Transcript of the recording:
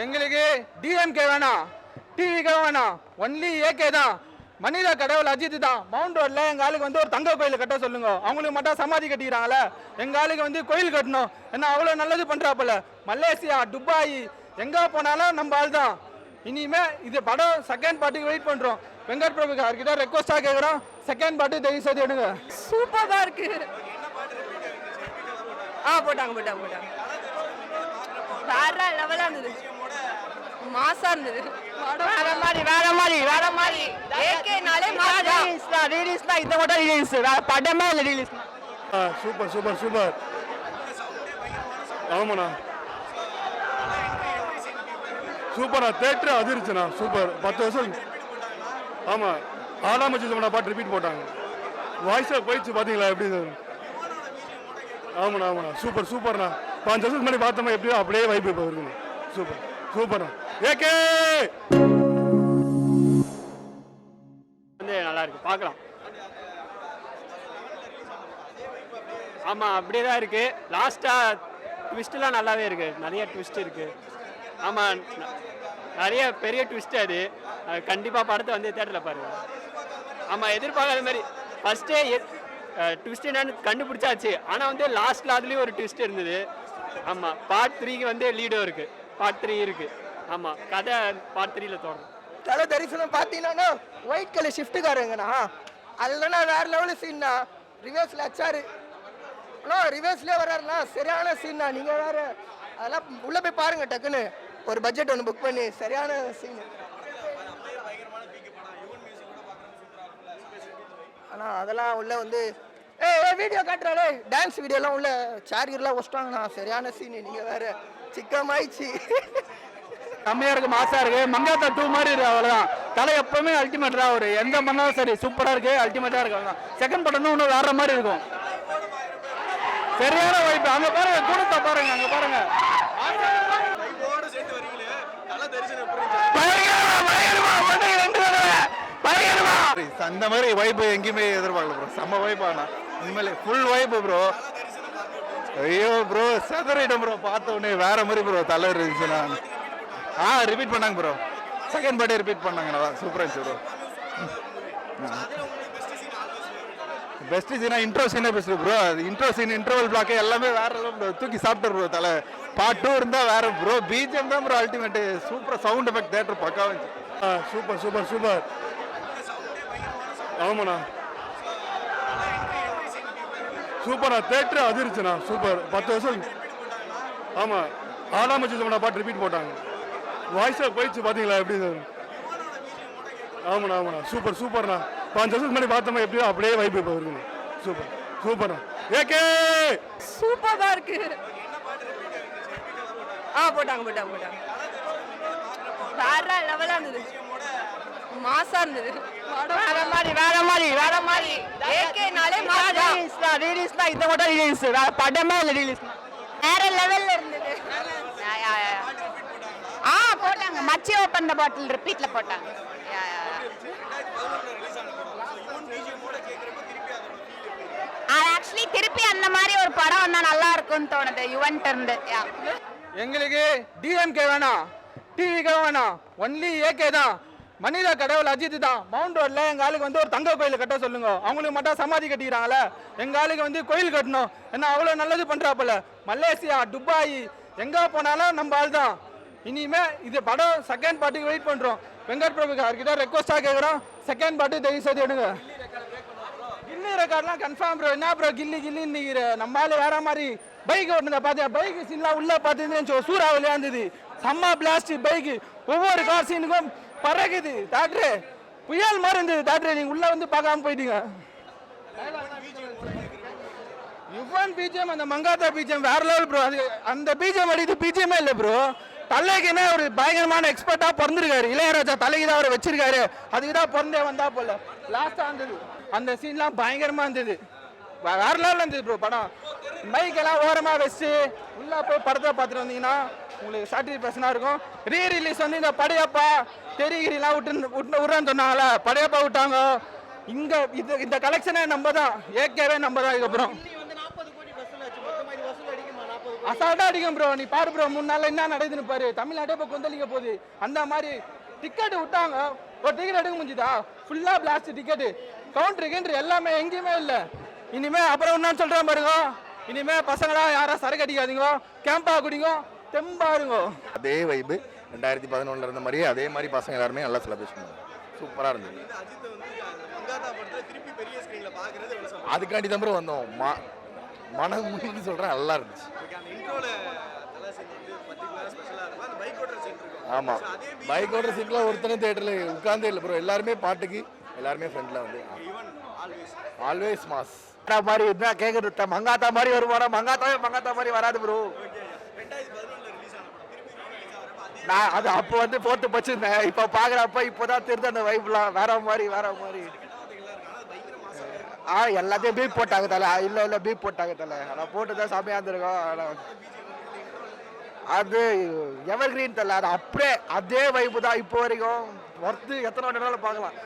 எங்களுக்கு டிஎம்கே வேணாம், டிவிகே வேணாம், ஒன்லி ஏகே தான். மனித கடவுள் அஜித் தான். மவுண்ட் ரோட்ல எங்க ஆளுக்கு வந்து ஒரு தங்க கோயில் கட்ட சொல்லுங்க. அவங்களுக்கு மட்டும் சமாதி கட்டிக்கிறாங்களே, எங்க ஆளுக்கு வந்து கோயில் கட்டணும். ஏன்னா அவ்வளவு நல்லது பண்றாப்புல. மலேசியா, துபாய் எங்க போனாலும் நம்ம ஆள் தான். இனிமே இது படம் செகண்ட் பார்ட்டுக்கு வெயிட் பண்றோம். வெங்கட் பிரபு அவர்கிட்ட ரெக்வஸ்டா கேட்குறோம், செகண்ட் பார்ட்டு தயவு செய்து எடுங்க. சூப்பரா இருக்கு. போட்டாங்க வேற லெவலா இருந்தது, மாசா இருந்தது. வேற மாதிரி ஏகேனாலே மாசா ரிலீஸ்னா இந்த மட்டும் ரிலீஸ், வேற படமே இல்ல ரிலீஸ். சூப்பர் ஆமாண்ணா, சூப்பரா தேட்டர் அதிர்ச்சுண்ணா. சூப்பர் 10 வருஷம். ஆமா, ஆடாமச்சிதமனா பாட்டு ரிப்பீட் போட்டாங்க. வாய்ஸா போயிடுச்சு பாத்தீங்களா எப்படி? ஆமாண்ணா சூப்பர்ண்ணா. 5 வருஷத்துக்கு முன்னாடி பார்த்தோமா எப்படியோ அப்படியே வைப்பு இப்போ இருக்குங்க. சூப்பர்ண்ணா. ஏகே வந்து நல்லா இருக்கு, பார்க்கலாம். ஆமாம், அப்படியே தான் இருக்கு. லாஸ்ட்டாக ட்விஸ்ட்லாம் நல்லாவே இருக்கு, நிறைய ட்விஸ்ட் இருக்கு. ஆமாம், நிறைய பெரிய ட்விஸ்ட் அது. கண்டிப்பாக படத்தை வந்து தேட்டரில் பாருங்க. ஆமாம், எதிர்பார்க்காத மாதிரி ஃபர்ஸ்டே ட்விஸ்ட் என்னன்னு கண்டுபிடிச்சாச்சு. ஆனால் வந்து லாஸ்ட்டில் அதுலேயும் ஒரு ட்விஸ்ட் இருந்தது. ஆமாம், பார்ட் 3க்கு வந்து லீடோ இருக்குது, பார்ட் 3 இருக்குது. ஆமாம், கதை பார்ட் 3ல் தோணும். தலை தரிசனம் பார்த்தீங்கன்னா ஒயிட் கலர் ஷிஃப்ட்டுக்காரங்கண்ணா, அதுலன்னா வேற லெவலில் சீன்னா. ரிவர்ஸில் அச்சாரு, அண்ணா ரிவர்ஸ்லேயே வர்றாருண்ணா, சரியான சீன்னா. நீங்கள் வேறு அதெல்லாம் உள்ளே போய் பாருங்கள், டக்குன்னு ஒரு பட்ஜெட் ஒன்று புக் பண்ணி சரியான சீனு. ஆனால் அதெல்லாம் உள்ள வந்து வீடியோ காட்டுறாரு, டான்ஸ் வீடியோலாம் உள்ள சார்ஜர்லாம் வச்சிட்டாங்கண்ணா, சரியான சீனு. நீங்கள் வேறு சிக்கமாயிடுச்சு. செம்மையா இருக்கு, மாசா இருக்கு. மங்காத்தா 2 மாதிரி இருக்கு, அவ்வளவுதான். தலை எப்பவுமே அல்டிமேட் தான். ஒரு எந்த பண்ணாலும் சரி சூப்பரா இருக்கு, அல்டிமேட்டா இருக்கு. அவ்வளவுதான். செகண்ட் படம் இன்னும் வேற மாதிரி இருக்கும். சரியான வாய்ப்பு. அங்க பாருங்க, கூடத்தை பாருங்க, அங்க பாருங்க. அந்த மாதிரி வைப்பு எங்கேயுமே எதிர்பார்க்கல ப்ரோ. செம்ம வைப். ஆனா இனிமேல் ஃபுல் வைப்பு ப்ரோ. ஐயோ ப்ரோ, சதறிடும் ப்ரோ. பார்த்த உடனே வேற மாதிரி ப்ரோ. தலை இருந்துச்சுன்னா ரிப்பீட் பண்ணாங்க ப்ரோ. செகண்ட் பார்ட்டே ரிப்பீட் பண்ணாங்க. சூப்பராக இருந்துச்சு ப்ரோ. பெஸ்ட் சீனா இன்ட்ரோ சீனே பெஸ்ட் ப்ரோ. அது இன்ட்ரோ சீன், இன்டர்வல் பிளாக் எல்லாமே வேற ப்ரோ. தூக்கி சாப்பிட்டு ப்ரோ தலை. பார்ட் 2 இருந்தா வேற ப்ரோ. பிஜிஎம் தான் bro ultimate. Super sound effect, theatre பக்காவா இருந்துச்சு. சூப்பர் ஆமாண்ணா, சூப்பரா தேட்டர் அதிர்ச்சுண்ணா. சூப்பர் 10 வருஷம். ஆமா, ஆடாமச்சிதமனா பாட்டு ரிப்பீட் போட்டாங்க. வாய்ஸா போயிடுச்சு பாத்தீங்களா எப்படி? ஆமாண்ணா சூப்பர்ண்ணா. 5 வருஷத்துக்கு முன்னாடி பார்த்தோமா எப்படியோ அப்படியே வைப்பு இப்போ இருக்குங்க. சூப்பர்ண்ணா. ஏகே சூப்பரா இருக்கு. போட்டாங்க வேற லெவலா இருந்தது, மாசா இருந்தது. வேற மாதிரி ஏகேனாலே மாசா ரிலீஸ்னா இந்த மட்டும் ரிலீஸ், வேற படமே இல்ல ரிலீஸ். வேற லெவல்ல இருந்தது. போட்டாங்க. மச்சி ஓபன் தி பாட்டில் ரிப்பீட்ல போட்டாங்க. ஆக்சுவலி திருப்பி அந்த மாதிரி ஒரு படம் வந்தா நல்லா இருக்கும்னு தோணுது யுவன்ட்ட இருந்து. எங்களுக்கு டிஎம்கே வேணாம், டிவிகே வேணாம், ஒன்லி ஏகே தான். மனித கடவுள் அஜித் தான். மவுண்ட் ரோட்ல எங்க ஆளுக்கு வந்து ஒரு தங்க கோயில் கட்ட சொல்லுங்க. அவங்களுக்கு மட்டும் சமாதி கட்டிக்கிறாங்களே, எங்க ஆளுக்கு வந்து கோயில் கட்டணும். ஏன்னா அவ்வளவு நல்லது பண்றாப்புல. மலேசியா, துபாய் எங்க போனாலும் நம்ம ஆள் தான். இனிமே இது படம் செகண்ட் பார்ட்டுக்கு வெயிட் பண்றோம். வெங்கட் பிரபு அவர்கிட்ட ரெக்வஸ்டா கேட்குறோம், செகண்ட் பார்ட்டு தயவு செய்து எடுங்க. கில்லி ரெக்கார்ட்லாம் கன்ஃபார்ம் ப்ரோ. என்ன ப்ரோ கில்லி நிற்கிற நம்ம ஆளு வேற மாதிரி. பைக் ஓட்டுனதை பார்த்தியா? பைக் சீன்லாம் உள்ள பார்த்துருந்து சூறாவளியா இருந்தது. செம்ம பிளாஸ்ட் பைக்கு. ஒவ்வொரு கார் சீனுக்கும் பறகுது. டாக்டரே புயல் மாதிரி இருந்தது. டாக்டரே நீங்க உள்ள வந்து பார்க்காம போயிட்டீங்க. யுவன் பிஜிஎம், அந்த மங்காத்தா பிஜிஎம் வேற லெவல் ப்ரோ. அது அந்த பிஜிஎம் அடித்து பிஜிஎம்மே இல்லை ப்ரோ. தலைக்குன்னா ஒரு பயங்கரமான எக்ஸ்பர்ட்டா பிறந்திருக்காரு. இளையராஜா தலைக்கு தான் அவரை வச்சிருக்காரு. அதுக்கு தான் பிறந்தே வந்தா போல. லாஸ்டா இருந்தது அந்த சீன்லாம் பயங்கரமா இருந்தது. வேற லெவலில் இருந்தது ப்ரோ படம். பைக்கெல்லாம் ஓரமாக வச்சு உள்ளே போய் படத்தை பார்த்துட்டு வந்தீங்கன்னா உங்களுக்கு சாட்டிஸ்ஃபேக்ஷனாக இருக்கும். ரீரிலீஸ் வந்து இந்த படையப்பா தெரிகிரிலாம் விட்றான்னு சொன்னாங்களே, படையப்பா விட்டாங்க. இங்கே இந்த கலெக்ஷனே நம்ம தான், ஏகேவே நம்ம தான். இதுக்கப்புறம் அசால்ட்டா அடிக்கும் ப்ரோ. நீ பாரு ப்ரோ, 3 நாள்ல என்ன நடக்குதுன்னு பாரு. தமிழ்நாட்டே இப்போ கொந்தளிக்க போகுது. அந்த மாதிரி டிக்கெட் விட்டாங்க, ஒரு டிக்கெட் எடுக்க முடிஞ்சுதா? ஃபுல்லா பிளாஸ்ட் டிக்கெட், கவுண்டர் எல்லாமே எங்கேயுமே இல்லை. இனிமே அப்புறம் என்னன்னு சொல்றேன் பாருங்க, இனிமே பசங்களா யாரா சரக்கு அடிக்காதீங்க, கேம்பா குடிங்க, தெம்பா இருங்க. அதே வைப்பு 2011 இருந்த மாதிரியே அதே மாதிரி பசங்க எல்லாருமே நல்லா செலிப்ரேஷன் பண்ணாங்க. சூப்பராக இருந்தது. அதுக்காண்டி தான் ப்ரோ வந்தோம். மனம் முன்னு சொல்கிறேன், நல்லா இருந்துச்சு. ஆமாம், பைக் ஓட்டுற சீட்டில் ஒருத்தனே தேட்டரில் உட்காந்தே இல்லை ப்ரோ. எல்லாருமே பாட்டுக்கு, எல்லாருமே ஃப்ரெண்டில் வந்து ஆல்வேஸ் மாஸ் மாதிரி இருந்தால் கேட்குறது மங்காத்தா மாதிரி வருவாரா? மங்காத்தா மாதிரி வராது ப்ரோ. நான் அது அப்போ வந்து போட்டு வச்சிருந்தேன். இப்போ பார்க்குறப்ப இப்போதான் தெரிஞ்சு அந்த வைப்லாம் வேற மாதிரி. எல்லாத்தையும் பீப் போட்டாங்க தலை. இல்லை பீப் போட்டாங்க தலை. ஆனால் போட்டு தான் செம்மையாக இருந்திருக்கோம். ஆனால் அது எவர் கிரீன் தலை. அது அப்படியே அதே வைப்பு தான் இப்போ வரைக்கும். ஒர்த்து எத்தனை வேணாலும் பார்க்கலாம்.